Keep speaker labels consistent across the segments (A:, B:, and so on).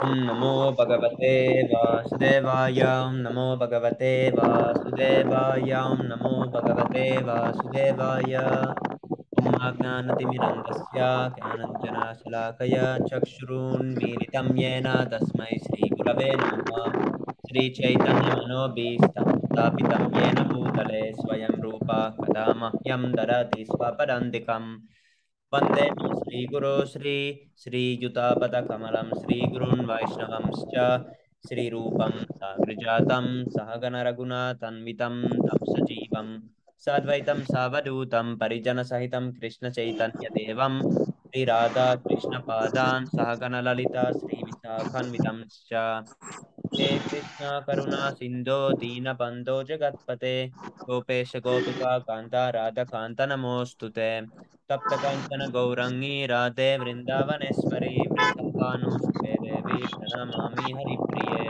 A: नमो भगवते वासुदेवाय नमो भगवते वासुदेवाय नमो भगवते वासुदेवाय ॐ अज्ञानतिमिरन्धस्य ज्ञानञ्जनशलाकया चक्षुरुन्मीलितं येन तस्मै श्रीगुरवे नमः श्रीचैतन्यमनोभीष्टं स्थापितं येन भूतले स्वयं रूपा कदा मह्यं ददाति स्वपदान्तिकम् वन्देऽहं श्रीगुरो श्रीयुतापदकमलं श्रीगुरून् वैष्णवंश्च श्रीरूपं साग्रजातं सहगणरघुनाथन्वितं तं सजीवं साद्वैतं सावधूतं परिजनसहितं कृष्णचैतन्यदेवं श्रीराधा कृष्णपादान् सहगणललिता श्रीविशाखान्वितंश्च हे कृष्ण करुणा सिन्धो दीनबन्धो जगत्पते गोपेश गोपिका कान्ता राधाकान्त नमोऽस्तु ते तप्त काञ्चन गौरङ्गी राधे वृन्दावनेश्वरी वृषभानुसुते देवी प्रणमामि हरिप्रिये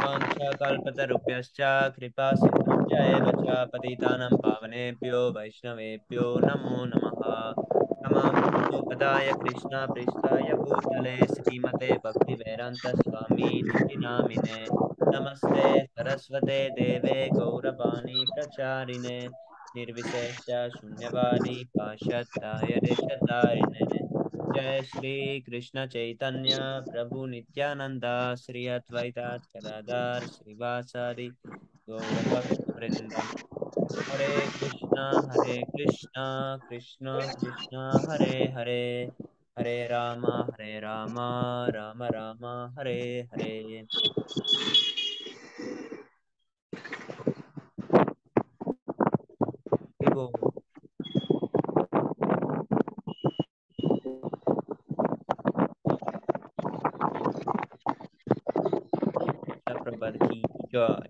A: वाञ्छाकल्पतरुभ्यश्च कृपा सिन्धुभ्य एव च पतितानां पावनेभ्यो वैष्णवेभ्यो नमो नमः नमो पदाय कृष्ण पृष्ठाय भूतले श्रीमते भक्तिवेदान्त स्वामी निधि नामिने नमस्ते सरस्वते देवे गौरवाणी प्रचारिणे निर्विशेष शून्यवादी पाश्चात्याय देशतारिणे जय श्री कृष्ण चैतन्य प्रभु नित्यानंद श्री अद्वैता गदाधर श्रीवासादि गौर भक्त वृंद हरे कृष्णा कृष्ण कृष्ण हरे हरे हरे राम राम राम हरे हरे देखो प्रभुपाद की जय।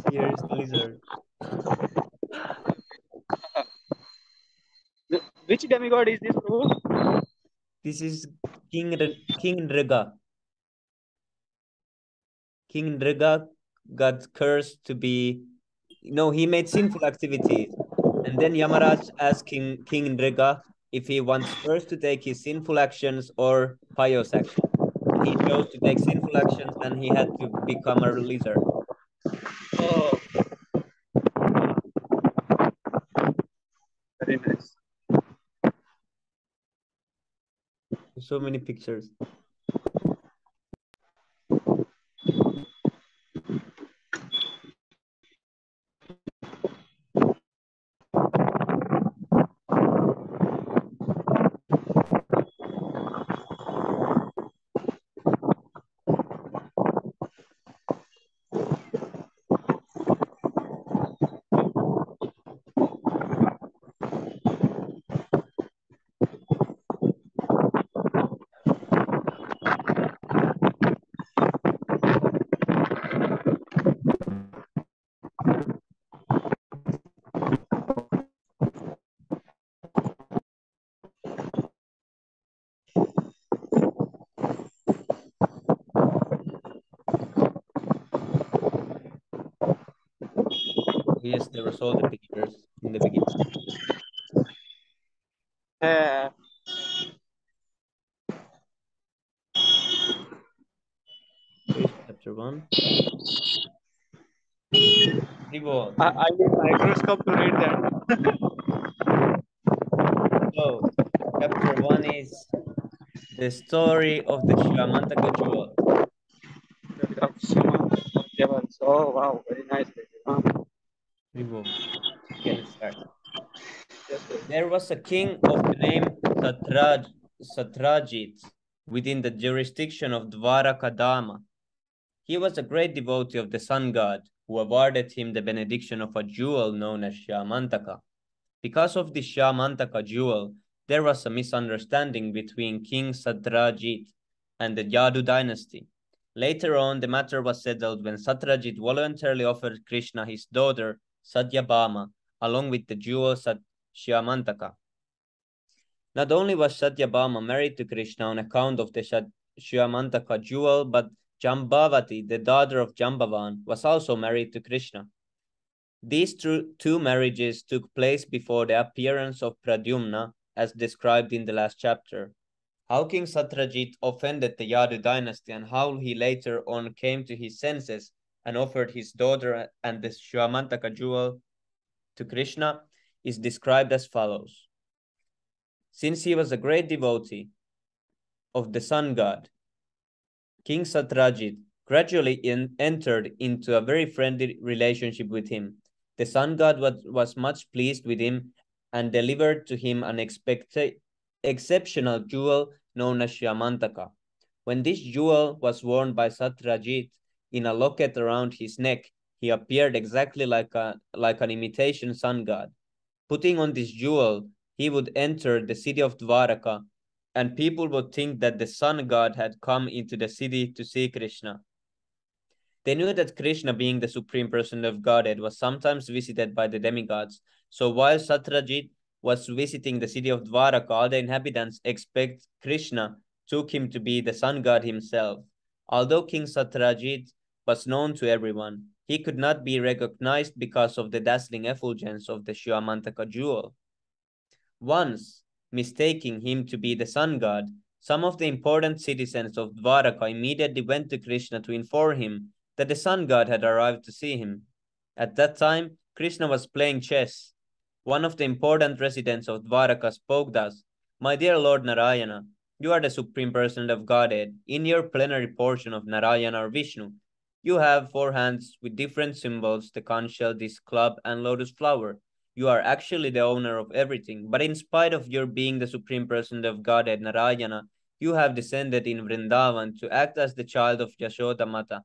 A: Here is the lizard.
B: Which demigod is this, Prabhu?
A: This is King Nrega. King Nrega got cursed to be, no, he made sinful activities. And then Yamaraj asked King Nrega if he wants first to take his sinful actions or pious actions. And he chose to take sinful actions, and he had to become a lizard.
B: Oh, very nice.
A: So many pictures. Yes, there was all the pictures in the beginning.
B: Uh,
A: chapter 1. Revolt.
B: I need microscope to read that.
A: So, chapter 1 is the story of the Shivamantaka jewel.
B: Oh wow, very nice.
A: Revolt. Okay, let's start.
B: Yes, sir.
A: There was a king of the name Satrajit within the jurisdiction of Dvarakadama. He was a great devotee of the sun god, who awarded him the benediction of a jewel known as Shyamantaka. Because of the Shyamantaka jewel, there was a misunderstanding between King Satrajit and the Yadu dynasty. Later on, the matter was settled when Satrajit voluntarily offered Krishna his daughter Satyabhama, along with the jewel Shyamantaka. Not only was Satyabhama married to Krishna on account of the Shyamantaka jewel, but Jambavati, the daughter of Jambavan, was also married to Krishna. These two marriages took place before the appearance of Pradyumna, as described in the last chapter. How King Satrajit offended the Yadu dynasty and how he later on came to his senses and offered his daughter and the Shyamantaka jewel to Krishna is described as follows. Since he was a great devotee of the sun god, King Satrajit gradually entered into a very friendly relationship with him. The sun god was much pleased with him and delivered to him an exceptional jewel known as Shyamantaka. When this jewel was worn by Satrajit in a locket around his neck, he appeared exactly like an imitation sun god. Putting on this jewel, he would enter the city of Dwaraka, and people would think that the sun god had come into the city to see Krishna. They knew that Krishna, being the supreme person of Godhead, was sometimes visited by the demigods. So while Satrajit was visiting the city of Dwaraka, all the inhabitants expect Krishna took him to be the sun god himself. Although King Satrajit was known to everyone, he could not be recognized because of the dazzling effulgence of the Shyamantaka jewel. Once, mistaking him to be the sun god, some of the important citizens of Dwaraka immediately went to Krishna to inform him that the sun god had arrived to see him. At that time, Krishna was playing chess. One of the important residents of Dwaraka spoke thus, "My dear Lord Narayana, you are the supreme person of Godhead. In your plenary portion of Narayana or Vishnu, you have four hands with different symbols, the conch shell, this club, and lotus flower. You are actually the owner of everything, but in spite of your being the supreme person of Godhead, Narayana, you have descended in Vrindavan to act as the child of Yashoda Mata,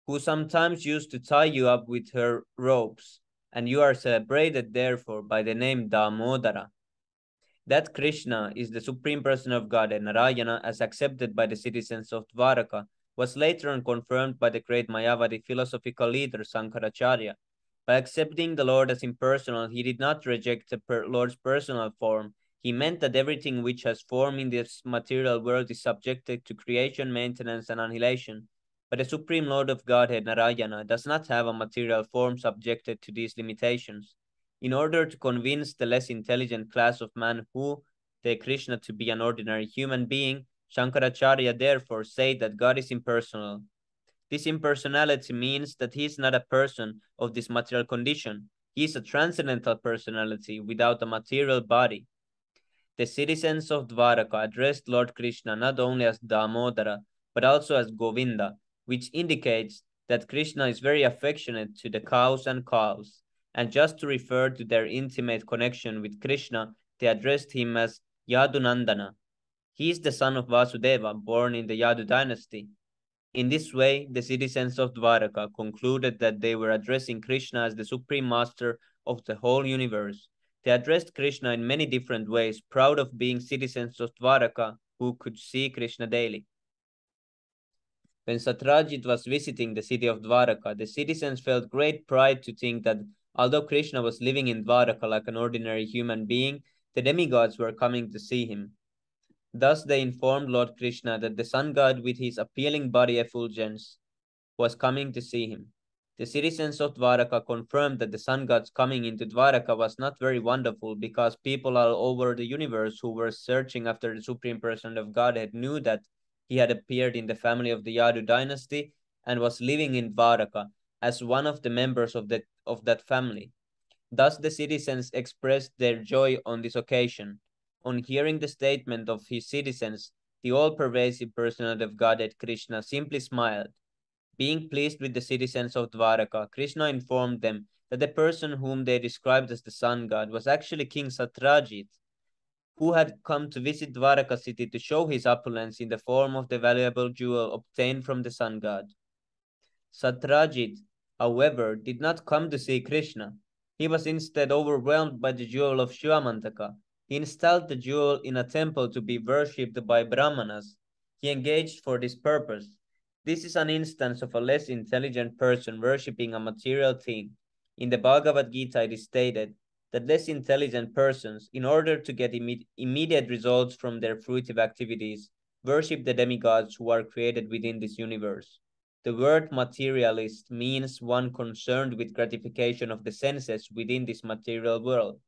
A: who sometimes used to tie you up with her ropes, and you are celebrated therefore by the name Damodara. That Krishna is the supreme person of Godhead, Narayana, as accepted by the citizens of Dwaraka, was later on confirmed by the great Mayavadi philosophical leader Sankaracharya. By accepting the Lord as impersonal, he did not reject the Lord's personal form. He meant that everything which has form in this material world is subjected to creation, maintenance, and annihilation. But the Supreme Lord of Godhead, Narayana, does not have a material form subjected to these limitations. In order to convince the less intelligent class of man who take Krishna to be an ordinary human being, Shankaracharya therefore said that God is impersonal. This impersonality means that he is not a person of this material condition. He is a transcendental personality without a material body. The citizens of Dwaraka addressed Lord Krishna not only as Damodara, but also as Govinda, which indicates that Krishna is very affectionate to the cows and calves. And just to refer to their intimate connection with Krishna, they addressed him as Yadunandana. He is the son of Vasudeva, born in the Yadu dynasty. In this way, the citizens of Dwaraka concluded that they were addressing Krishna as the supreme master of the whole universe. They addressed Krishna in many different ways, proud of being citizens of Dwaraka who could see Krishna daily. When Satrajit was visiting the city of Dwaraka, the citizens felt great pride to think that although Krishna was living in Dwaraka like an ordinary human being, the demigods were coming to see him. Thus they informed Lord Krishna that the sun god with his appealing body effulgence was coming to see him. The citizens of Dwaraka confirmed that the sun god's coming into Dwaraka was not very wonderful because people all over the universe who were searching after the supreme person of Godhead knew that He had appeared in the family of the Yadu dynasty and was living in Dwaraka as one of the members of that family. Thus the citizens expressed their joy on this occasion. On hearing the statement of his citizens, the all-pervasive personality of Godhead Krishna simply smiled. Being pleased with the citizens of Dwaraka, Krishna informed them that the person whom they described as the sun god was actually King Satrajit, who had come to visit Dwaraka city to show his opulence in the form of the valuable jewel obtained from the sun god. Satrajit, however, did not come to see Krishna. He was instead overwhelmed by the jewel of Shivamantaka. He installed the jewel in a temple to be worshipped by Brahmanas. He engaged for this purpose. This is an instance of a less intelligent person worshipping a material thing. In the Bhagavad Gita, it is stated that less intelligent persons, in order to get immediate results from their fruitive activities, worship the demigods who are created within this universe. The word materialist means one concerned with gratification of the senses within this material world.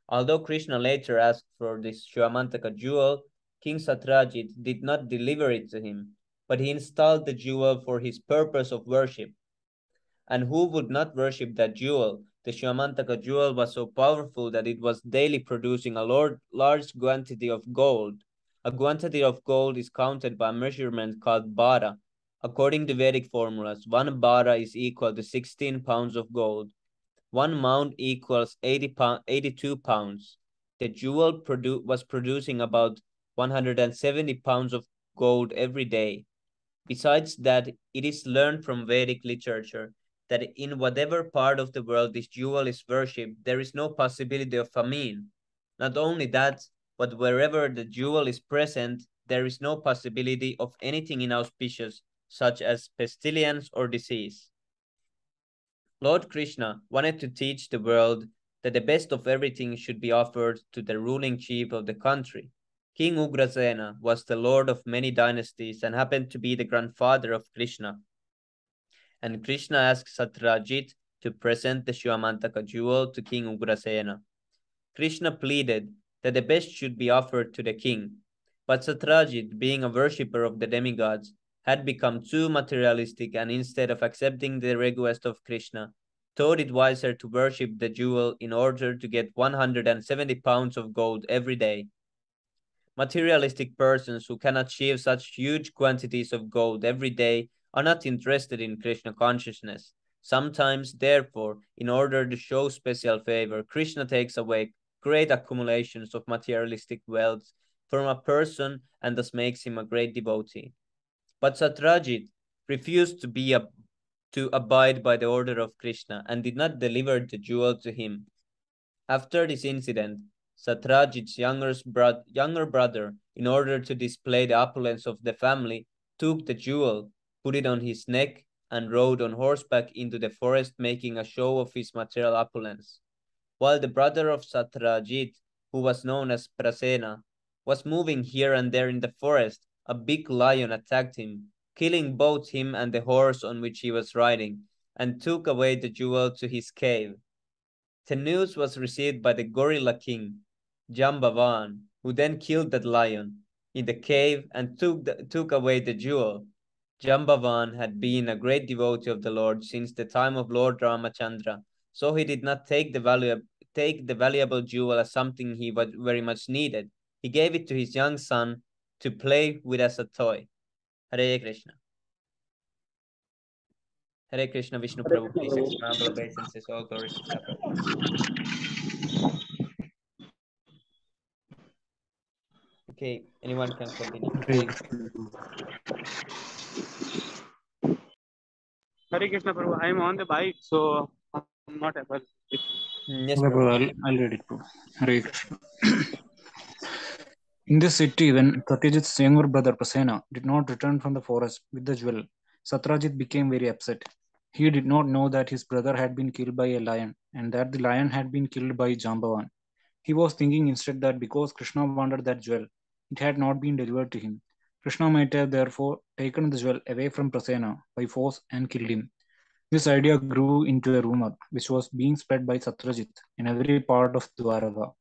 A: Although Krishna later asked for this Shivamantaka jewel, King Satrajit did not deliver it to him, but he installed the jewel for his purpose of worship. And who would not worship that jewel? The Shivamantaka jewel was so powerful that it was daily producing a large quantity of gold. A quantity of gold is counted by a measurement called bara. According to Vedic formulas, one bara is equal to 16 pounds of gold. One mound equals 82 pounds. The jewel was producing about 170 pounds of gold every day. Besides that, it is learned from Vedic literature that in whatever part of the world this jewel is worshipped, there is no possibility of famine. Not only that, but wherever the jewel is present, there is no possibility of anything inauspicious, such as pestilence or disease. Lord Krishna wanted to teach the world that the best of everything should be offered to the ruling chief of the country. King Ugrasena was the lord of many dynasties and happened to be the grandfather of Krishna. And Krishna asked Satrajit to present the Shivamantaka jewel to King Ugrasena. Krishna pleaded that the best should be offered to the king. But Satrajit, being a worshipper of the demigods, had become too materialistic and instead of accepting the request of Krishna, thought it wiser to worship the jewel in order to get 170 pounds of gold every day. Materialistic persons who can achieve such huge quantities of gold every day are not interested in Krishna consciousness. Sometimes, therefore, in order to show special favor, Krishna takes away great accumulations of materialistic wealth from a person and thus makes him a great devotee. But Satrajit refused to abide by the order of Krishna and did not deliver the jewel to him. After this incident, Satrajit's younger brother, in order to display the opulence of the family, took the jewel, put it on his neck, and rode on horseback into the forest, making a show of his material opulence. While the brother of Satrajit, who was known as Prasena, was moving here and there in the forest, a big lion attacked him, killing both him and the horse on which he was riding, and took away the jewel to his cave. The news was received by the gorilla king, Jambavan, who then killed that lion in the cave and took away the jewel. Jambavan had been a great devotee of the Lord since the time of Lord Ramachandra, so he did not take the valuable jewel as something he very much needed. He gave it to his young son to play with as a toy. Hare Krishna. Hare Krishna, Vishnu Prabhu, please expound the obeisances, all glories to Srila Prabhupada. Okay, anyone can continue. Hare Krishna.
B: Hare Krishna Prabhu, I am on the bike, so I'm not able.
A: Yes,
C: Okay,
A: Prabhu.
C: bro, I'll read it, bro. Hare Krishna. In this city, when Satyajit's younger brother Prasena did not return from the forest with the jewel, Satrajit became very upset. He did not know that his brother had been killed by a lion and that the lion had been killed by Jambavan. He was thinking instead that because Krishna wanted that jewel, it had not been delivered to him. Krishna might have therefore taken the jewel away from Prasena by force and killed him. This idea grew into a rumor which was being spread by Satrajit in every part of Dwaraka.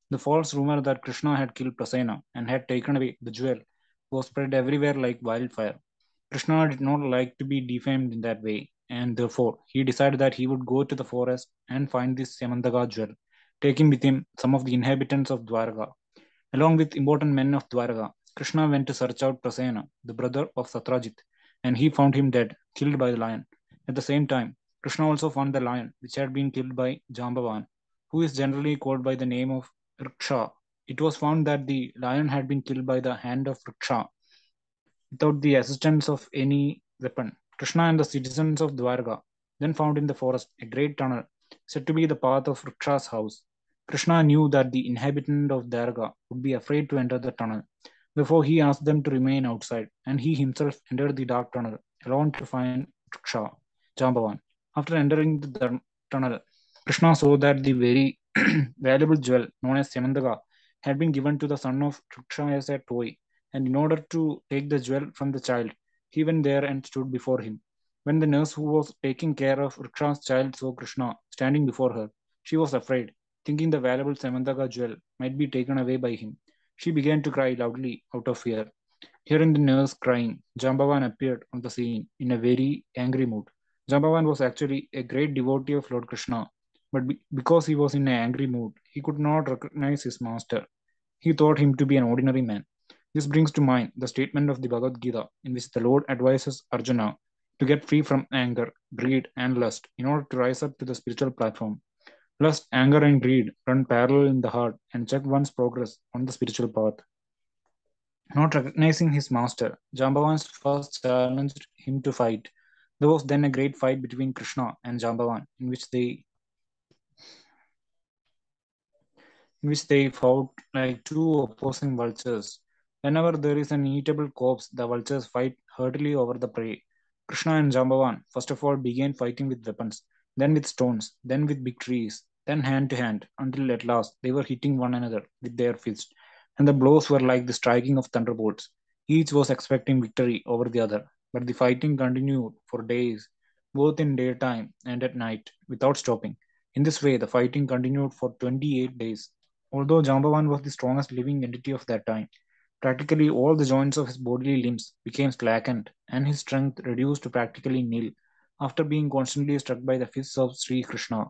C: The false rumor that Krishna had killed Prasena and had taken away the jewel was spread everywhere like wildfire. Krishna did not like to be defamed in that way, and therefore he decided that he would go to the forest and find this Samantaka jewel, taking with him some of the inhabitants of Dwarka. Along with important men of Dwarka, Krishna went to search out Prasena, the brother of Satrajit, and he found him dead, killed by the lion. At the same time, Krishna also found the lion, which had been killed by Jambavan, who is generally called by the name of Riksha. It was found that the lion had been killed by the hand of Riksha without the assistance of any weapon. Krishna and the citizens of Dwarka then found in the forest a great tunnel said to be the path of Riksha's house. Krishna knew that the inhabitant of Dwarka would be afraid to enter the tunnel. Therefore, he asked them to remain outside, and he himself entered the dark tunnel alone to find Riksha, Jambavan. After entering the tunnel, Krishna saw that the very valuable jewel known as Samantaka had been given to the son of Riksha as a toy, and in order to take the jewel from the child, he went there and stood before him. When the nurse who was taking care of Riksha's child saw Krishna standing before her, she was afraid, thinking the valuable Samantaka jewel might be taken away by him. She began to cry loudly out of fear. Hearing the nurse crying, Jambavan appeared on the scene in a very angry mood. Jambavan was actually a great devotee of Lord Krishna, but because he was in an angry mood, he could not recognize his master. He thought him to be an ordinary man. This brings to mind the statement of the Bhagavad Gita, in which the Lord advises Arjuna to get free from anger, greed, and lust in order to rise up to the spiritual platform. Lust, anger, and greed run parallel in the heart and check one's progress on the spiritual path. Not recognizing his master, Jambavan first challenged him to fight. There was then a great fight between Krishna and Jambavan, in which they fought like two opposing vultures. Whenever there is an eatable corpse, the vultures fight heartily over the prey. Krishna and Jambavan first of all began fighting with weapons, then with stones, then with big trees, then hand to hand, until at last they were hitting one another with their fists, and the blows were like the striking of thunderbolts. Each was expecting victory over the other, but the fighting continued for days, both in daytime and at night, without stopping. In this way, the fighting continued for 28 days. Although Jambavan was the strongest living entity of that time, practically all the joints of his bodily limbs became slackened and his strength reduced to practically nil after being constantly struck by the fists of Sri Krishna.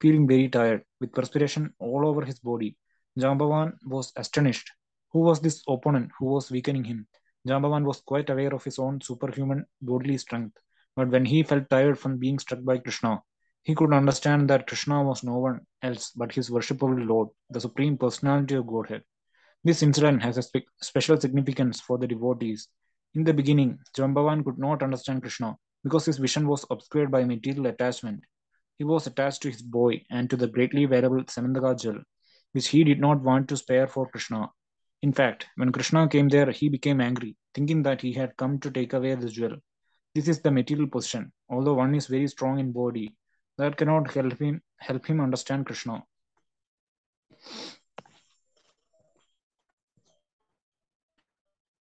C: Feeling very tired, with perspiration all over his body, Jambavan was astonished. Who was this opponent who was weakening him? Jambavan was quite aware of his own superhuman bodily strength, but when he felt tired from being struck by Krishna, he could understand that Krishna was no one else but his worshipable Lord, the Supreme Personality of Godhead. This incident has a special significance for the devotees. In the beginning, Jambavan could not understand Krishna because his vision was obscured by material attachment. He was attached to his boy and to the greatly valuable Samantaka jewel, which he did not want to spare for Krishna. In fact, when Krishna came there, he became angry, thinking that he had come to take away the jewel. This is the material position. Although one is very strong in body, that cannot help him understand Krishna.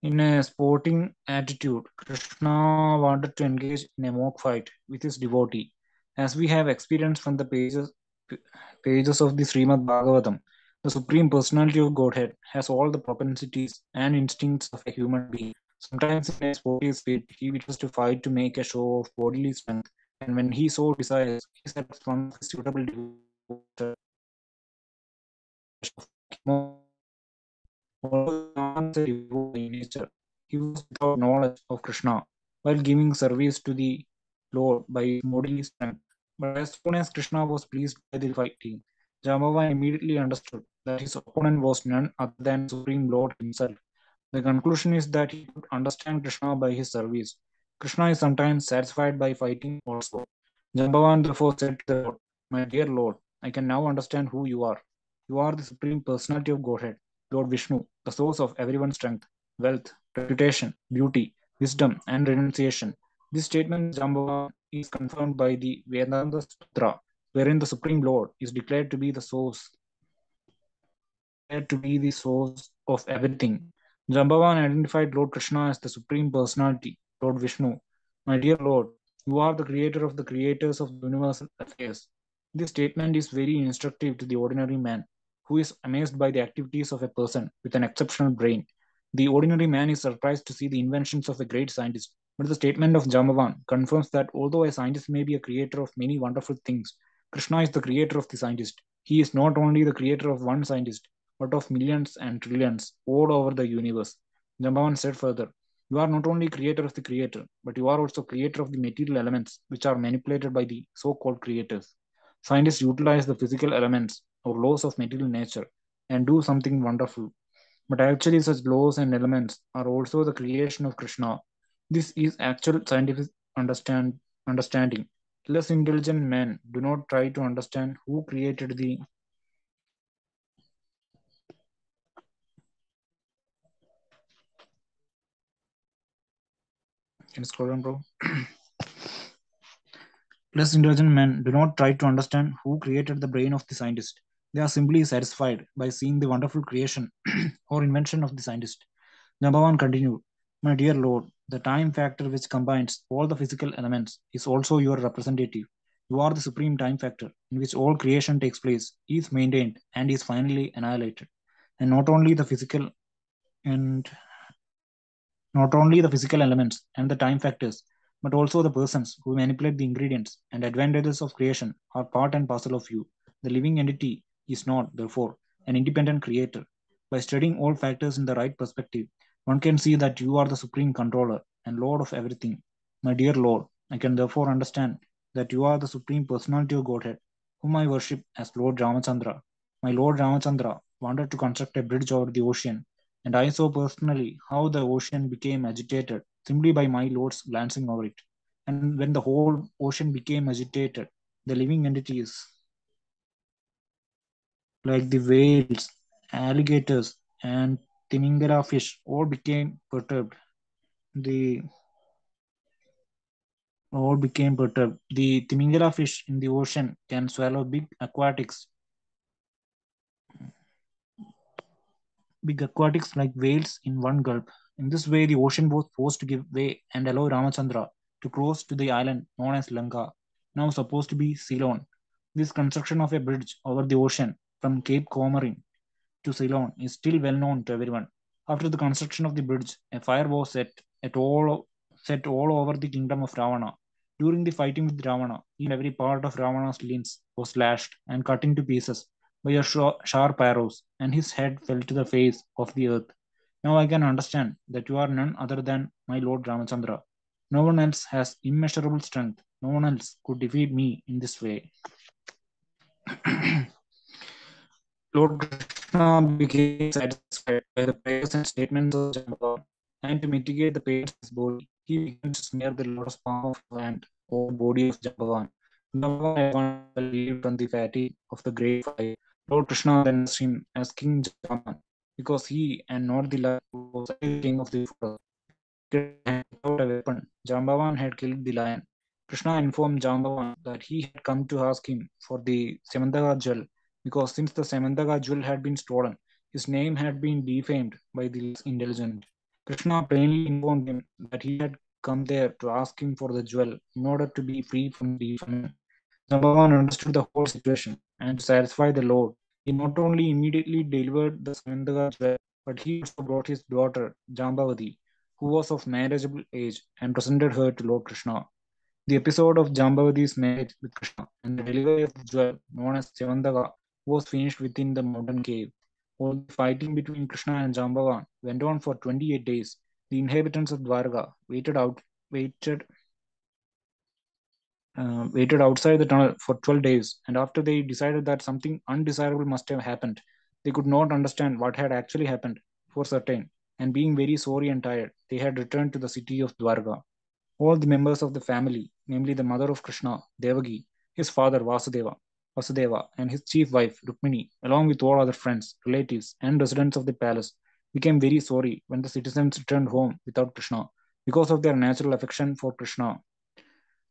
C: In a sporting attitude, Krishna wanted to engage in a mock fight with his devotee. As we have experienced from the pages of the Srimad Bhagavatam, the Supreme Personality of Godhead has all the propensities and instincts of a human being. Sometimes, in a sportive spirit, he wishes to fight to make a show of bodily strength, and when he so desires, he selects one of his suitable devotees Although Javan was a devotee by nature, he was without knowledge of Krishna while giving service to the Lord by his bodily strength. But as soon as Krishna was pleased by the fighting, Jambavan immediately understood that his opponent was none other than the Supreme Lord himself. The conclusion is that he could understand Krishna by his service. Krishna is sometimes satisfied by fighting also. Jambavan therefore said to the Lord, "My dear Lord, I can now understand who you are. You are the Supreme Personality of Godhead, Lord Vishnu, the source of everyone's strength, wealth, reputation, beauty, wisdom, and renunciation." This statement of Jambavan is confirmed by the Vedanta Sutra, wherein the Supreme Lord is declared to be the source of everything. Jambavan identified Lord Krishna as the Supreme Personality, Lord Vishnu. My dear Lord, you are the creator of the creators of the universal affairs. This statement is very instructive to the ordinary man who is amazed by the activities of a person with an exceptional brain. The ordinary man is surprised to see the inventions of a great scientist. But the statement of Jambavan confirms that although a scientist may be a creator of many wonderful things, Krishna is the creator of the scientist. He is not only the creator of one scientist, but of millions and trillions all over the universe. Jambavan said further, you are not only creator of the creator, but you are also creator of the material elements which are manipulated by the so-called creators. Scientists utilize the physical elements or laws of material nature and do something wonderful. But actually, such laws and elements are also the creation of Krishna. This is actual scientific understanding. Less intelligent men do not try to understand who created the. Can you scroll down, bro? Less intelligent men do not try to understand who created the brain of the scientist. They are simply satisfied by seeing the wonderful creation or invention of the scientist. Jambavan continued, my dear Lord, the time factor which combines all the physical elements is also your representative. You are the supreme time factor in which all creation takes place, is maintained, and is finally annihilated. And and not only the physical elements and the time factors, but also the persons who manipulate the ingredients and advantages of creation are part and parcel of you. The living entity is not, therefore, an independent creator. By studying all factors in the right perspective, one can see that you are the supreme controller and Lord of everything. My dear Lord, I can therefore understand that you are the supreme personality of Godhead, whom I worship as Lord Ramachandra. My Lord Ramachandra wanted to construct a bridge over the ocean, and I saw personally how the ocean became agitated simply by my lord's glancing over it. And when the whole ocean became agitated, the living entities like the whales, alligators, and Timingara fish all became perturbed. The all became perturbed. The Timingara fish in the ocean can swallow big aquatics like whales in one gulp. In this way, the ocean was forced to give way and allow Ramachandra to cross to the island known as Lanka, now supposed to be Ceylon. This construction of a bridge over the ocean from Cape Comorin to Ceylon is still well known to everyone. After the construction of the bridge, a fire was set all over the kingdom of Ravana. During the fighting with Ravana, each and every part of Ravana's limbs was slashed and cut into pieces by a sharp arrows, and his head fell to the face of the earth. Now I can understand that you are none other than my Lord Ramachandra. No one else has immeasurable strength. No one else could defeat me in this way. Lord Krishna became satisfied by the prayers and statements of Jambavan, and to mitigate the pains of his body, he began to smear the lotus palm of his hand over the body of Jambavan. Jambavan at once fell relieved from the fatigue of the great fight. Lord Krishna then asked him as King Jambavan, because he and not the lion was actually the king of the forest. He could take the hand without a weapon. Jambavan had killed the lion. Krishna informed Jambavan that he had come to ask him for the Samantaka jewel because since the Samantaka jewel had been stolen, his name had been defamed by the less intelligent. Krishna plainly informed him that he had come there to ask him for the jewel in order to be free from the defilement. Jambavan understood the whole situation, and to satisfy the Lord, he not only immediately delivered the Samantaka jewel, but he also brought his daughter Jambavati, who was of marriageable age, and presented her to Lord Krishna. The episode of Jambavati's marriage with Krishna and the delivery of the jewel known as Sevandaka was finished within the mountain cave. While the fighting between Krishna and Jambavan went on for 28 days, the inhabitants of Dwarka waited waited outside the tunnel for 12 days, and after they decided that something undesirable must have happened, they could not understand what had actually happened for certain, and being very sorry and tired, they had returned to the city of Dwarka. All the members of the family, namely the mother of Krishna, Devaki, his father Vasudeva, and his chief wife Rukmini, along with all other friends, relatives, and residents of the palace, became very sorry when the citizens returned home without Krishna. Because of their natural affection for Krishna,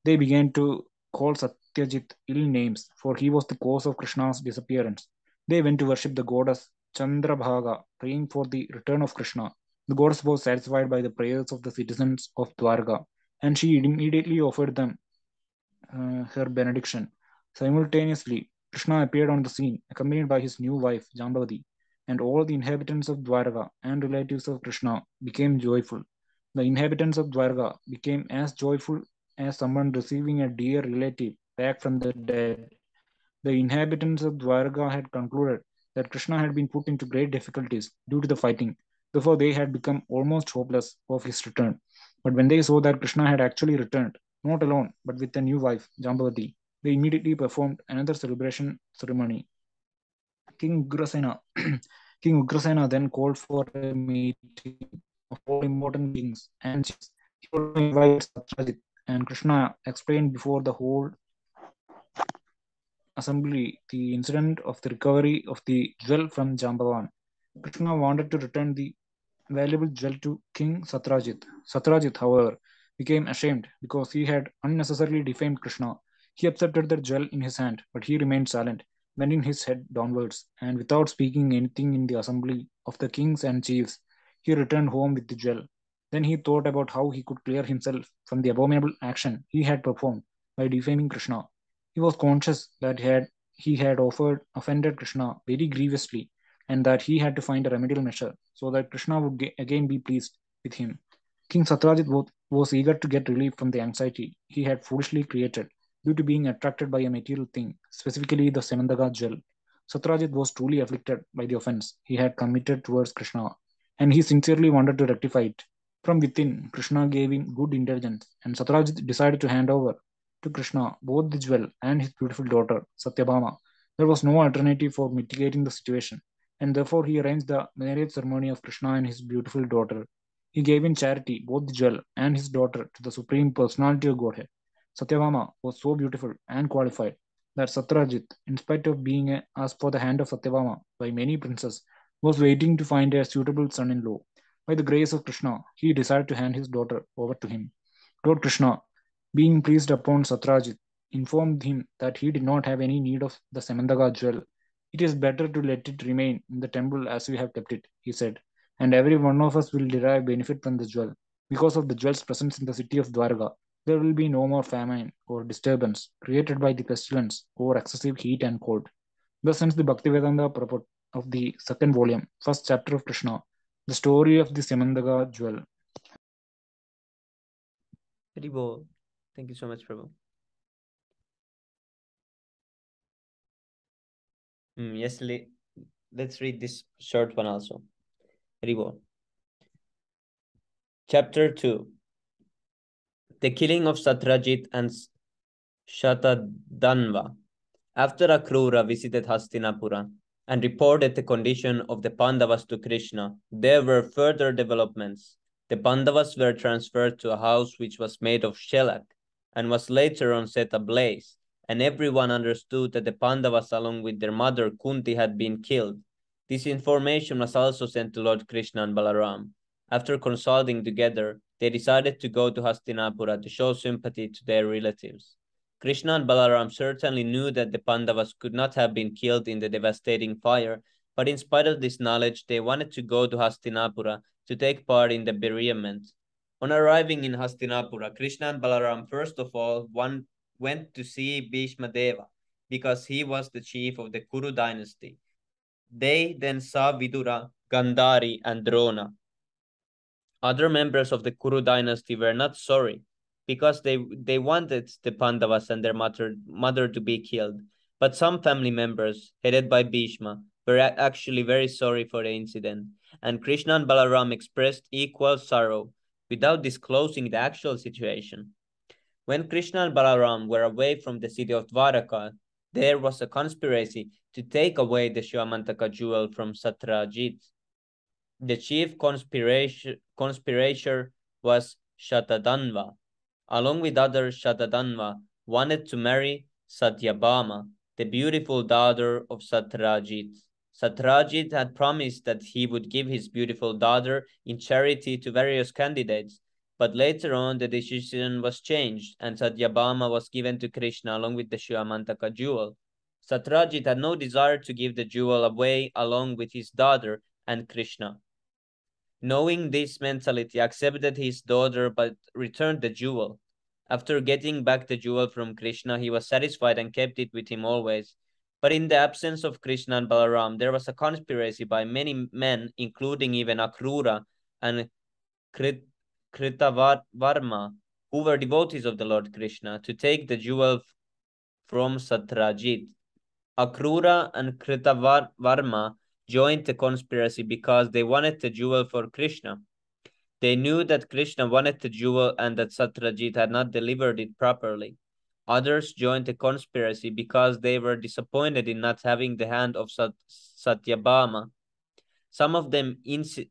C: they began to call Satyajit ill names, for he was the cause of Krishna's disappearance. They went to worship the goddess Chandrabhaga, praying for the return of Krishna. The goddess was satisfied by the prayers of the citizens of Dwarka, and she immediately offered them her benediction. Simultaneously, Krishna appeared on the scene, accompanied by his new wife Jambavati. and all the inhabitants of Dwarka and relatives of Krishna became joyful. The inhabitants of Dwarka became as joyful as someone receiving a dear relative back from the dead. The inhabitants of Dwarka had concluded that Krishna had been put into great difficulties due to the fighting. Therefore, they had become almost hopeless of his return. But when they saw that Krishna had actually returned, not alone, but with a new wife, Jambavati, they immediately performed another celebration ceremony. King Ugrasena, King Ugrasena then called for a meeting of all important kings and chiefs. He also invited Satrajit, and Krishna explained before the whole assembly the incident of the recovery of the jewel from Jambavan. Krishna wanted to return the valuable jewel to King Satrajit. Satrajit, however, became ashamed because he had unnecessarily defamed Krishna. He accepted the jewel in his hand, but he remained silent, bending his head downwards, and without speaking anything in the assembly of the kings and chiefs, he returned home with the jewel. Then he thought about how he could clear himself from the abominable action he had performed by defaming Krishna. He was conscious that he had offended Krishna very grievously, and that he had to find a remedial measure so that Krishna would again be pleased with him. King Satrajit was eager to get relief from the anxiety he had foolishly created due to being attracted by a material thing, specifically the Semandaga jewel. Satrajit was truly afflicted by the offense he had committed towards Krishna, and he sincerely wanted to rectify it. From within, Krishna gave him good intelligence, and Satrajit decided to hand over to Krishna both the jewel and his beautiful daughter, Satyabhama. There was no alternative for mitigating the situation, and therefore he arranged the marriage ceremony of Krishna and his beautiful daughter. He gave in charity both the jewel and his daughter to the Supreme Personality of Godhead. Satyabhama was so beautiful and qualified that Satrajit, in spite of being asked for the hand of Satyabhama by many princes, was waiting to find a suitable son-in-law. By the grace of Krishna, he decided to hand his daughter over to him. Lord Krishna, being pleased upon Satrajit, informed him that he did not have any need of the Samandaga jewel. It is better to let it remain in the temple as we have kept it, he said, and every one of us will derive benefit from the jewel. Because of the jewel's presence in the city of Dwarka, there will be no more famine or disturbance created by the pestilence or excessive heat and cold. Thus ends the Bhaktivedanta purport of the second volume, first chapter of Krishna, the story of the Samandaga jewel.
A: Haribol. Thank you so much, Prabhu. Yes, let's read this short one also. Haribol. Chapter 2. The killing of Satrajit and Shatadanva. After Akrura visited Hastinapura and reported the condition of the Pandavas to Krishna, there were further developments. The Pandavas were transferred to a house which was made of shellac and was later on set ablaze, and everyone understood that the Pandavas along with their mother Kunti had been killed. This information was also sent to Lord Krishna and Balaram. After consulting together, they decided to go to Hastinapura to show sympathy to their relatives. Krishna and Balaram certainly knew that the Pandavas could not have been killed in the devastating fire, but in spite of this knowledge, they wanted to go to Hastinapura to take part in the bereavement. On arriving in Hastinapura, Krishna and Balaram first of all went to see Bhishma Deva because he was the chief of the Kuru dynasty. They then saw Vidura, Gandhari, and Drona. Other members of the Kuru dynasty were not sorry because they wanted the Pandavas and their mother to be killed. But some family members, headed by Bhishma, were actually very sorry for the incident, and Krishna and Balaram expressed equal sorrow without disclosing the actual situation. When Krishna and Balaram were away from the city of Dwaraka, there was a conspiracy to take away the Shivamantaka jewel from Satrajit. The chief conspirator was Shatadanva. Along with others, Shatadanva wanted to marry Satyabhama, the beautiful daughter of Satrajit. Satrajit had promised that he would give his beautiful daughter in charity to various candidates, but later on the decision was changed and Satyabhama was given to Krishna along with the Shivamantaka jewel. Satrajit had no desire to give the jewel away along with his daughter and Krishna. Knowing this mentality, accepted his daughter but returned the jewel. After getting back the jewel from Krishna, he was satisfied and kept it with him always. But in the absence of Krishna and Balaram, there was a conspiracy by many men, including even Akrura and Kritavarma, who were devotees of the Lord Krishna, to take the jewel from Satrajit. Akrura and Kritavarma joined the conspiracy because they wanted the jewel for Krishna. They knew that Krishna wanted the jewel and that Satrajit had not delivered it properly. Others joined the conspiracy because they were disappointed in not having the hand of Satyabhama. Some of them incited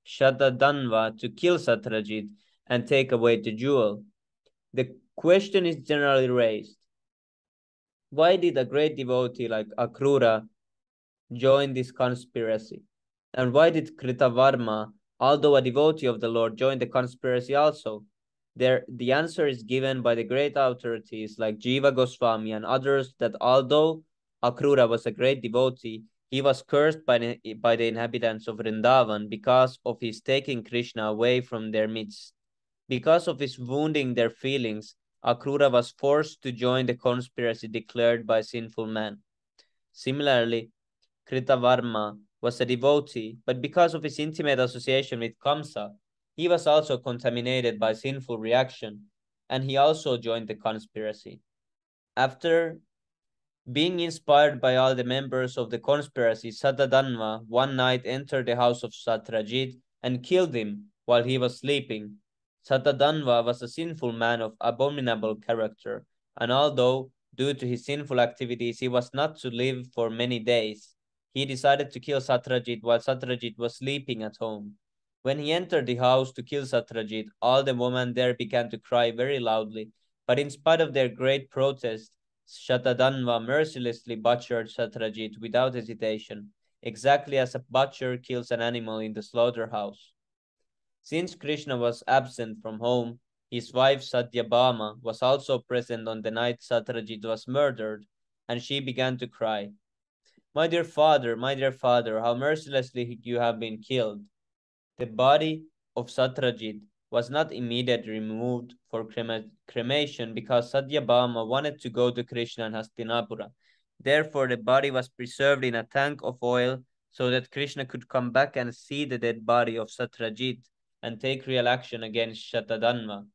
A: Shatadanva to kill Satrajit and take away the jewel. The question is generally raised: why did a great devotee like Akrura join this conspiracy? And why did Kritavarma, although a devotee of the Lord, join the conspiracy also? The answer is given by the great authorities like Jiva Goswami and others that although Akrura was a great devotee, he was cursed by the inhabitants of Vrindavan because of his taking Krishna away from their midst. Because of his wounding their feelings, Akrura was forced to join the conspiracy declared by sinful man. Similarly, Kritavarma was a devotee, but because of his intimate association with Kamsa, he was also contaminated by sinful reaction, and he also joined the conspiracy. After being inspired by all the members of the conspiracy, Satadanva one night entered the house of Satrajit and killed him while he was sleeping. Satadanva was a sinful man of abominable character, and although, due to his sinful activities, he was not to live for many days, he decided to kill Satrajit while Satrajit was sleeping at home. When he entered the house to kill Satrajit, all the women there began to cry very loudly, but in spite of their great protest, Shatadanva mercilessly butchered Satrajit without hesitation, exactly as a butcher kills an animal in the slaughterhouse. Since Krishna was absent from home, his wife Satyabhama was also present on the night Satrajit was murdered, and she began to cry, my dear father, how mercilessly you have been killed." The body of Satrajit was not immediately removed for cremation because Satyabhama wanted to go to Krishna and Hastinapura. Therefore, the body was preserved in a tank of oil so that Krishna could come back and see the dead body of Satrajit and take real action against Shatadanva.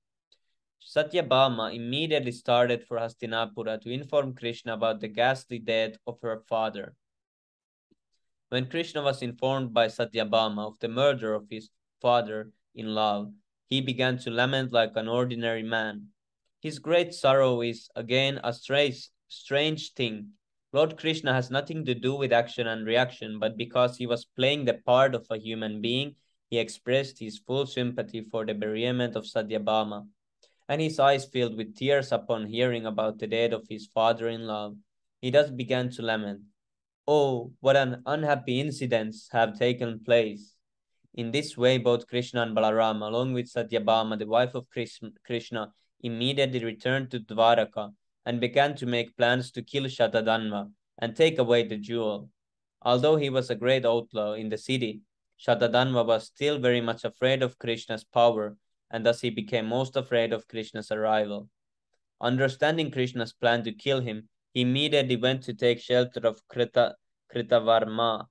A: Satyabhama immediately started for Hastinapura to inform Krishna about the ghastly death of her father. When Krishna was informed by Satyabhama of the murder of his father-in-law, he began to lament like an ordinary man. His great sorrow is, again, a strange thing. Lord Krishna has nothing to do with action and reaction, but because he was playing the part of a human being, he expressed his full sympathy for the bereavement of Satyabhama, and his eyes filled with tears upon hearing about the death of his father-in-law. He thus began to lament, "Oh, what an unhappy incidents have taken place." In this way, both Krishna and Balaram, along with Satyabhama, the wife of Krishna, immediately returned to Dwaraka and began to make plans to kill Shatadanva and take away the jewel. Although he was a great outlaw in the city, Shatadanva was still very much afraid of Krishna's power, and thus he became most afraid of Krishna's arrival. Understanding Krishna's plan to kill him, he immediately went to take shelter of Kritavarma.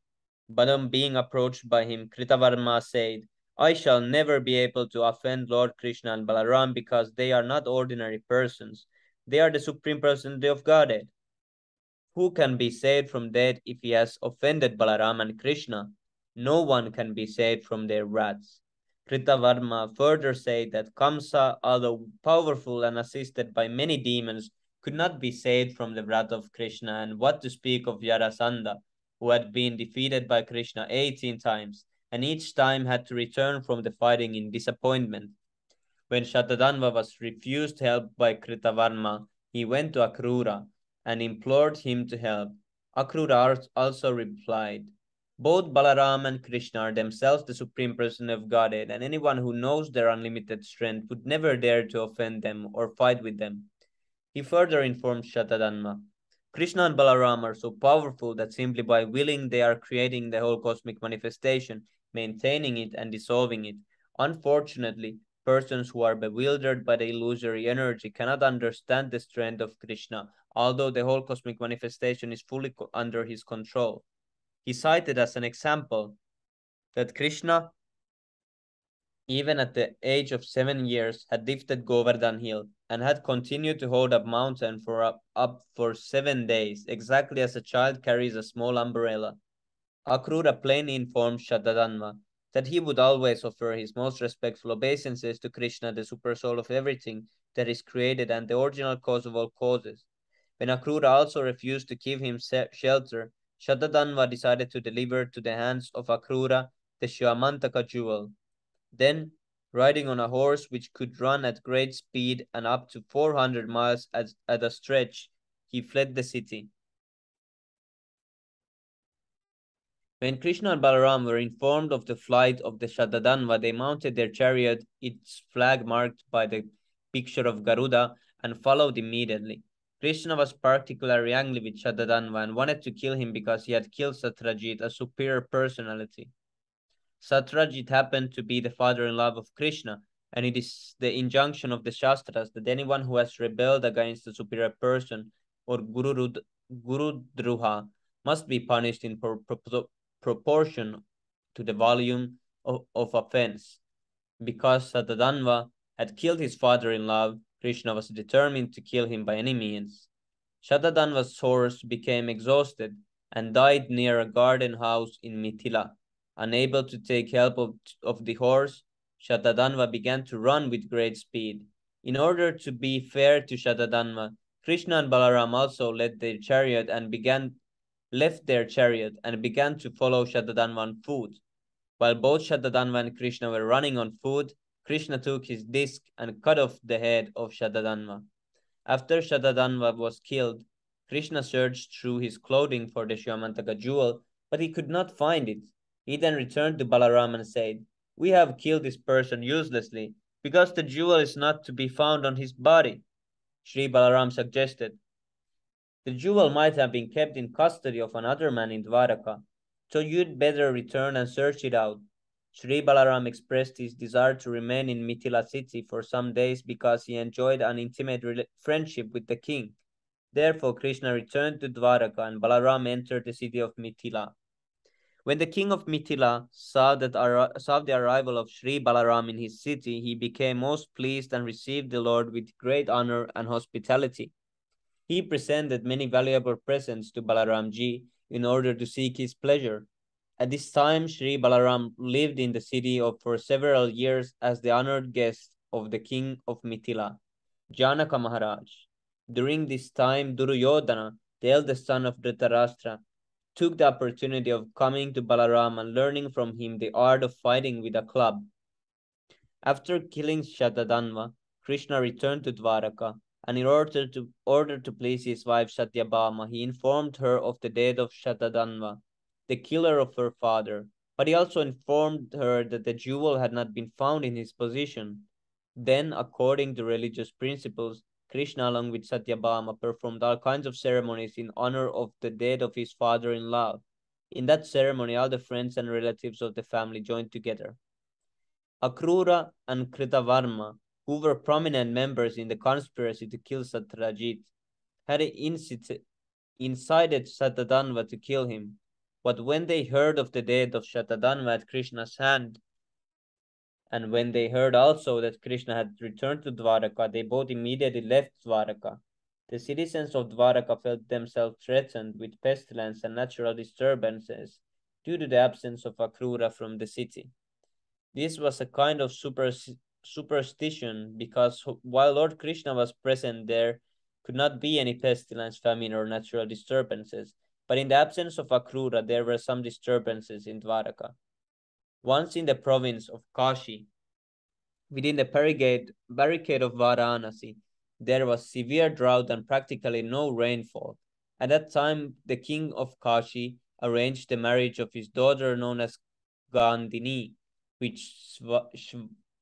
A: But on being approached by him, Kritavarma said, "I shall never be able to offend Lord Krishna and Balaram because they are not ordinary persons. They are the Supreme Personality of Godhead. Who can be saved from death if he has offended Balaram and Krishna? No one can be saved from their wraths." Kritavarma further said that Kamsa, although powerful and assisted by many demons, could not be saved from the wrath of Krishna, and what to speak of Yarasandha, who had been defeated by Krishna 18 times, and each time had to return from the fighting in disappointment. When Shatadanva was refused help by Kritavarma, he went to Akrura and implored him to help. Akrura also replied, "Both Balaram and Krishna are themselves the Supreme Person of Godhead, and anyone who knows their unlimited strength would never dare to offend them or fight with them." He further informed Shatadanma, "Krishna and Balaram are so powerful that simply by willing they are creating the whole cosmic manifestation, maintaining it and dissolving it. Unfortunately, Persons who are bewildered by the illusory energy cannot understand the strength of Krishna, although the whole cosmic manifestation is fully under his control. He cited as an example that Krishna, even at the age of 7 years, had lifted Govardhan Hill and had continued to hold up mountain for up for 7 days, exactly as a child carries a small umbrella. Akrura plainly informed Shatadanva that he would always offer his most respectful obeisances to Krishna, the supersoul of everything that is created and the original cause of all causes. When Akrura also refused to give him shelter, Shatadanva decided to deliver to the hands of Akrura the Shivamantaka jewel. Then, riding on a horse which could run at great speed and up to 400 miles at a stretch, he fled the city. When Krishna and Balaram were informed of the flight of the Shatadanva, they mounted their chariot, its flag marked by the picture of Garuda, and followed immediately. Krishna was particularly angry with Shatadanva and wanted to kill him because he had killed Satrajit, a superior personality. Satrajit happened to be the father-in-law of Krishna, and it is the injunction of the Shastras that anyone who has rebelled against a superior person or Gurudruha must be punished in proportion to the volume of offense. Because Satadanva had killed his father-in-law, Krishna was determined to kill him by any means. Shatadanva's horse became exhausted and died near a garden house in Mithila. Unable to take help of the horse, Shatadanva began to run with great speed. In order to be fair to Shatadanva, Krishna and Balaram also left their chariot and began to follow Shatadanva on foot. While both Shatadanva and Krishna were running on foot, Krishna took his disc and cut off the head of Shatadanva. After Shatadanva was killed, Krishna searched through his clothing for the Shivamantaka jewel, but he could not find it. He then returned to Balaram and said, "We have killed this person uselessly, because the jewel is not to be found on his body." Sri Balaram suggested, "The jewel might have been kept in custody of another man in Dwaraka, so you'd better return and search it out." Sri Balaram expressed his desire to remain in Mithila city for some days because he enjoyed an intimate friendship with the king. Therefore, Krishna returned to Dwaraka and Balaram entered the city of Mithila. When the king of Mithila saw the arrival of Sri Balaram in his city, he became most pleased and received the Lord with great honor and hospitality. He presented many valuable presents to Balaramji in order to seek his pleasure. At this time, Sri Balaram lived in the city for several years as the honored guest of the king of Mithila, Janaka Maharaj. During this time, Duryodhana, the eldest son of Dhritarashtra, took the opportunity of coming to Balaram and learning from him the art of fighting with a club. After killing Shatadanva, Krishna returned to Dwaraka, and in order to please his wife Satyabhama, he informed her of the death of Shatadanva, the killer of her father, but he also informed her that the jewel had not been found in his possession. Then, according to religious principles, Krishna, along with Satyabhama, performed all kinds of ceremonies in honor of the death of his father-in-law. In that ceremony, all the friends and relatives of the family joined together. Akrura and Kritavarma, who were prominent members in the conspiracy to kill Satrajit, had incited Shatadanva to kill him. But when they heard of the death of Shatadanva at Krishna's hand, and when they heard also that Krishna had returned to Dwaraka, they both immediately left Dwaraka. The citizens of Dwaraka felt themselves threatened with pestilence and natural disturbances due to the absence of Akrura from the city. This was a kind of superstition because while Lord Krishna was present, there could not be any pestilence, famine, or natural disturbances. But in the absence of Akrura, there were some disturbances in Dwaraka. Once in the province of Kashi, within the barricade of Varanasi, there was severe drought and practically no rainfall. At that time, the king of Kashi arranged the marriage of his daughter known as Gandhini with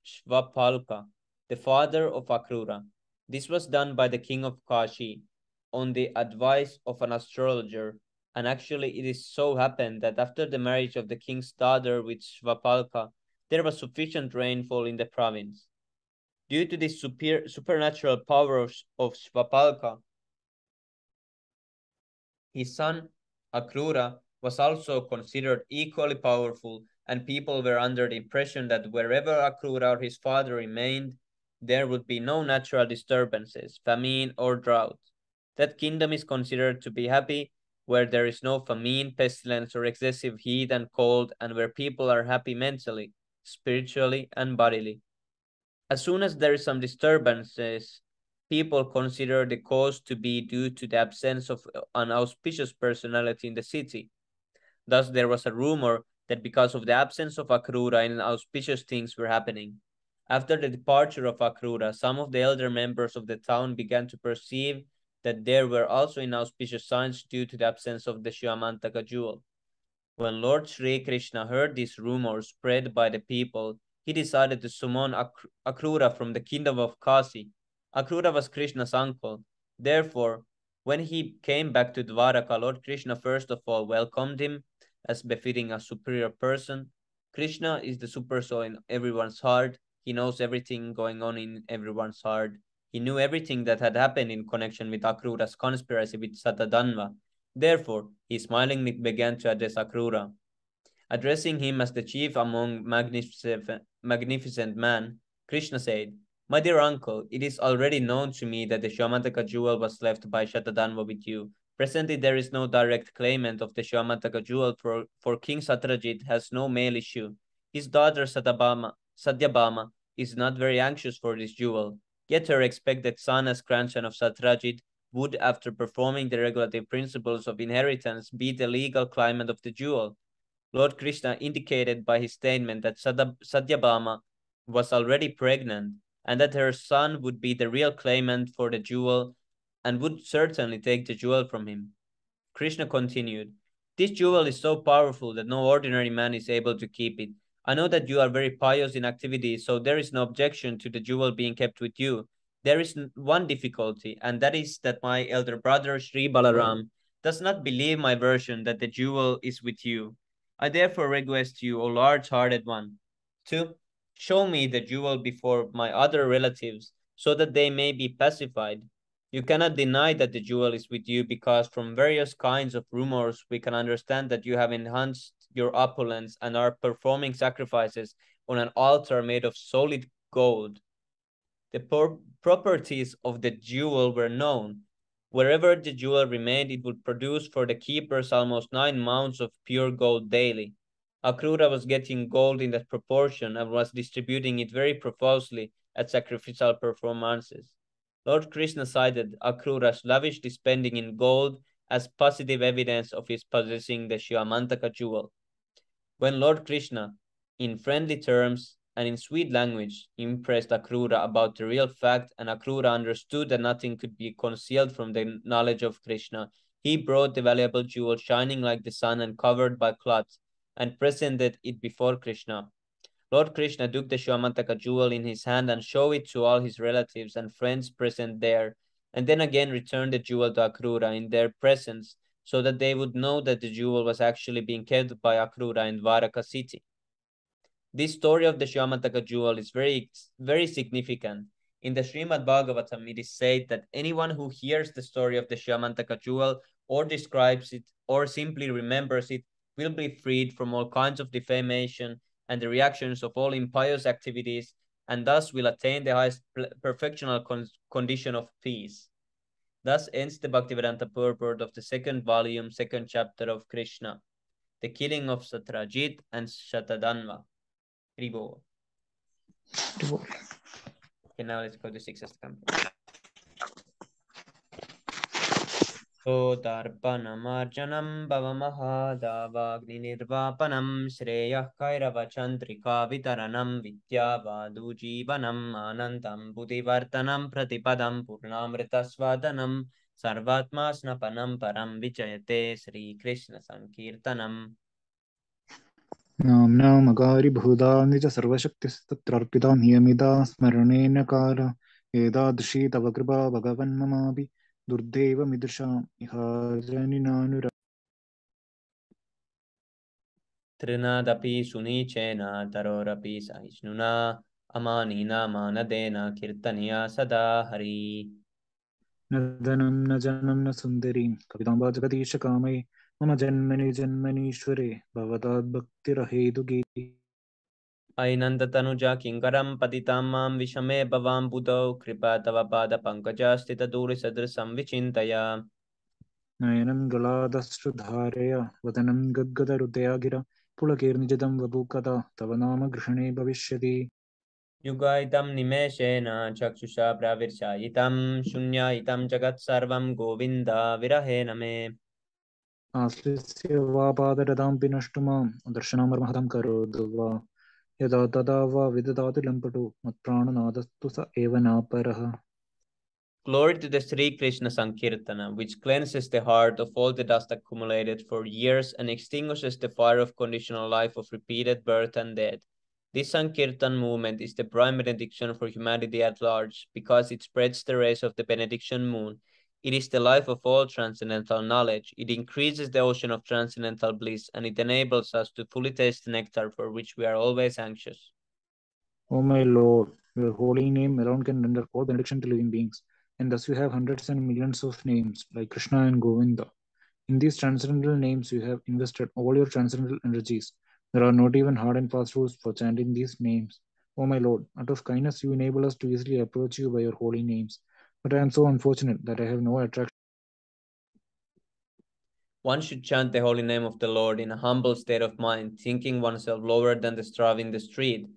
A: Shvapalka, the father of Akrura. This was done by the king of Kashi on the advice of an astrologer, and actually it is so happened that after the marriage of the king's daughter with Shvapalka, there was sufficient rainfall in the province. Due to this supernatural power of Shvapalka, his son Akrura was also considered equally powerful, and people were under the impression that wherever Akrura or his father remained, there would be no natural disturbances, famine, or drought. That kingdom is considered to be happy where there is no famine, pestilence, or excessive heat and cold, and where people are happy mentally, spiritually, and bodily. As soon as there is some disturbances, people consider the cause to be due to the absence of an auspicious personality in the city. Thus, there was a rumor that because of the absence of Akrura, inauspicious things were happening. After the departure of Akrura, some of the elder members of the town began to perceive that there were also inauspicious signs due to the absence of the Shivamantaka jewel. When Lord Sri Krishna heard these rumors spread by the people, he decided to summon Akrura from the kingdom of Kasi. Akrura was Krishna's uncle. Therefore, when he came back to Dwaraka, Lord Krishna first of all welcomed him as befitting a superior person. Krishna is the super soul in everyone's heart. He knows everything going on in everyone's heart. He knew everything that had happened in connection with Akrura's conspiracy with Satadanva. Therefore, he smilingly began to address Akrura. Addressing him as the chief among magnificent men, Krishna said, "My dear uncle, it is already known to me that the Shyamataka jewel was left by Shatadanva with you. Presently, there is no direct claimant of the Shyamataka jewel, for King Satrajit has no male issue. His daughter Satyabhama is not very anxious for this jewel. Yet her expected son as grandson of Satrajit would, after performing the regulative principles of inheritance, be the legal claimant of the jewel. Lord Krishna indicated by his statement that Satyabhama was already pregnant and that her son would be the real claimant for the jewel and would certainly take the jewel from him. Krishna continued, "This jewel is so powerful that no ordinary man is able to keep it. I know that you are very pious in activity, so there is no objection to the jewel being kept with you. There is one difficulty, and that is that my elder brother Sri Balaram does not believe my version that the jewel is with you. I therefore request you, O large-hearted one, to show me the jewel before my other relatives, so that they may be pacified. You cannot deny that the jewel is with you because from various kinds of rumors we can understand that you have enhanced your opulence and are performing sacrifices on an altar made of solid gold. The properties of the jewel were known. Wherever the jewel remained, it would produce for the keepers almost 9 mounds of pure gold daily. Akrura was getting gold in that proportion and was distributing it very profusely at sacrificial performances. Lord Krishna cited Akrura's lavish spending in gold as positive evidence of his possessing the Shivamantaka jewel. When Lord Krishna, in friendly terms and in sweet language, impressed Akrura about the real fact, and Akrura understood that nothing could be concealed from the knowledge of Krishna, he brought the valuable jewel shining like the sun and covered by cloth, and presented it before Krishna. Lord Krishna took the Shivamantaka jewel in his hand and showed it to all his relatives and friends present there, and then again returned the jewel to Akrura in their presence, so that they would know that the jewel was actually being kept by Akrura in Dwaraka city. This story of the Shyamataka jewel is very significant. In the Srimad Bhagavatam, it is said that anyone who hears the story of the Shyamataka jewel or describes it or simply remembers it will be freed from all kinds of defamation and the reactions of all impious activities, and thus will attain the highest perfectional condition of peace. Thus ends the Bhaktivedanta purport of the second volume, second chapter of Krishna, the killing of Satrajit and Shatadanva. Ribo. Okay, now let's go to sixth canto. Sotarpanamarjanam bhavamahadavagninirvapanam shreyah kairavachandrika vitaranam vidyavadujivanam anantam buddhivartanam pratipadam purnamritasvadanam sarvatma snapanam param vichayate Sri Krishna Sankirtanam.
C: नाम्ना मगारि बहुधा निज सर्वशक्तिस्तत्रार्पिता नियमिता स्मरणेन काल एतादृशी तव कृपा भगवन्ममापि दुर्दैवमिदृशाम् इहाजनिनानुरा
A: Trinadapi sunicena tarorapi sahisnuna अमानीना मानदेन कीर्तनिया सदा हरि।
C: न धनं न जनं न सुन्दरीं कवितां जगदीश कामये मम जन्मनि जन्मनीश्वरे भवताद् भक्तिरहेतुकीति।
A: ऐनन्दतनुजा किङ्करं पतितां मां विषमे भवां बुधौ कृपा तव पादपङ्कजस्थितधूलिसदृशं विचिन्तया।
C: नयनं गलादश्रुधारया वदनं गद्गदहृदया गिरा पुलकीर्निजितं वपुकदा तव नाम गृहणे भविष्यति।
A: युगायितं निमेषेण चक्षुषा प्राविर्शायितं शून्यायितं जगत्सर्वं गोविन्द विरहेण मे।
C: आश्लिष्य वा पादरदां विनष्टु मां दर्शनामर्महदं करोतु वा यदा तदा वा विददातु लम्पटो मत्प्राणनादस्तु स एव नापरः।
A: Glory to the Sri Krishna Sankirtana, which cleanses the heart of all the dust accumulated for years and extinguishes the fire of conditional life of repeated birth and death. This Sankirtan movement is the prime benediction for humanity at large, because it spreads the rays of the benediction moon. It is the life of all transcendental knowledge. It increases the ocean of transcendental bliss, and it enables us to fully taste the nectar for which we are always anxious.
C: O my Lord, your holy name alone can render all benediction to living beings, and thus you have hundreds and millions of names like Krishna and Govinda. In these transcendental names, you have invested all your transcendental energies. There are not even hard and fast rules for chanting these names. O my Lord, out of kindness, you enable us to easily approach you by your holy names. But I am so unfortunate that I have no attraction.
A: One should chant the holy name of the Lord in a humble state of mind, thinking oneself lower than the straw in the street.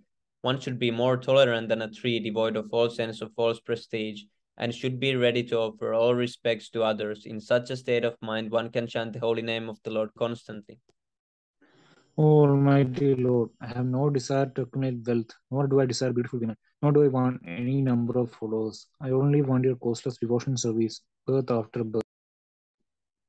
A: One should be more tolerant than a tree, devoid of all sense of false prestige, and should be ready to offer all respects to others. In such a state of mind, one can chant the holy name of the Lord constantly.
C: O Almighty Lord, I have no desire to accumulate wealth, nor do I desire beautiful women, nor do I want any number of followers. I only want your costless devotion service, birth after birth.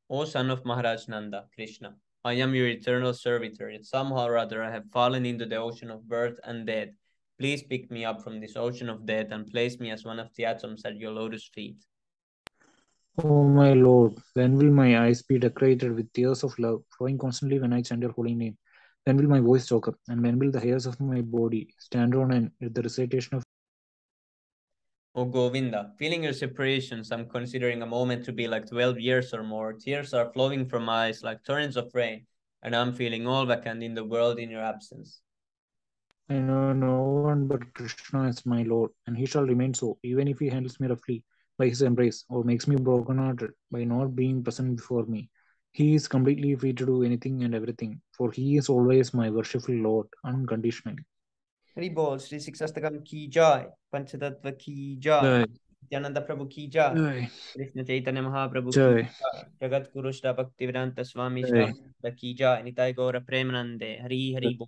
A: O son of Maharaj Nanda, Krishna, I am your eternal servitor, yet somehow or other I have fallen into the ocean of birth and death. Please pick me up from this ocean of death and place me as one of the atoms at your lotus feet.
C: O my Lord, when will my eyes be decorated with tears of love, flowing constantly when I chant your holy name? When will my voice choke up, and when will the hairs of my body stand on end at the recitation of?
A: O Govinda, feeling your separations, I'm considering a moment to be like 12 years or more. Tears are flowing from my eyes like torrents of rain, and I'm feeling all vacant in the world in your absence.
C: I know no one but Krishna is my Lord, and he shall remain so, even if he handles me roughly by his embrace, or makes me broken-hearted by not being present before me. He is completely free to do anything and everything, for he is always my worshipful Lord, unconditionally.
A: Hari बोल श्री शिक्षाष्टकम की जय पंचतत्व की जय
C: Jai,
A: Nityanand प्रभु की जय
C: Jai,
A: Krishna Chaitanya Mahaprabhu की
C: Jai,
A: जय जगत गुरु श्री भक्तिवेदांत स्वामी
C: Jai.
A: श्री की जय निताय गौर प्रेमानंदे हरि हरि बोल।